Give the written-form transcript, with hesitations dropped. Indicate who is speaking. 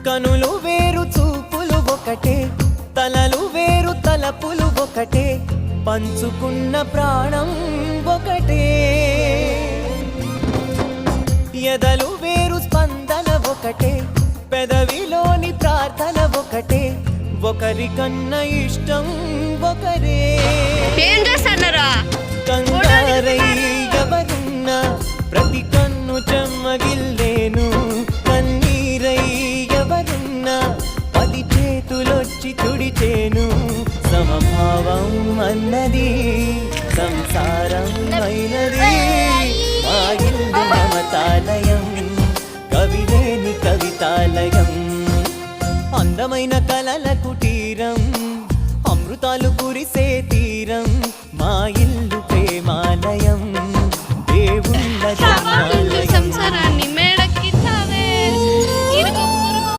Speaker 1: కనులు వేరు చూపులు ఒకటే, తలలు వేరు తలపులు ఒకటే, పంచుకున్న ప్రాణం ఒకటే. ఎదలు వేరు స్పందన ఒకటే, పెదవిలోని ప్రార్థన ఒకటే, ఒకరికన్నా ఇష్టం ఒకరే.
Speaker 2: ఏం చేస్తున్నారా?
Speaker 1: కంగారై ఎవరున్నా ప్రతి కన్ను చెమ్మగిల్లేను, కన్నీరై ఎవరున్నా 10 చేతులొచ్చి తుడిచేను. సమభావం అన్నది సంసారం అయినది, మా ఇల్లు మమతాలయం, కవిలేని కవితాలయం. అందమైన కలల కుటీరం, అమృతాలు కురిసే తీరం, మా ఇల్లు ప్రేమాలయం, దేవుళ్ళ జన్మాలయం.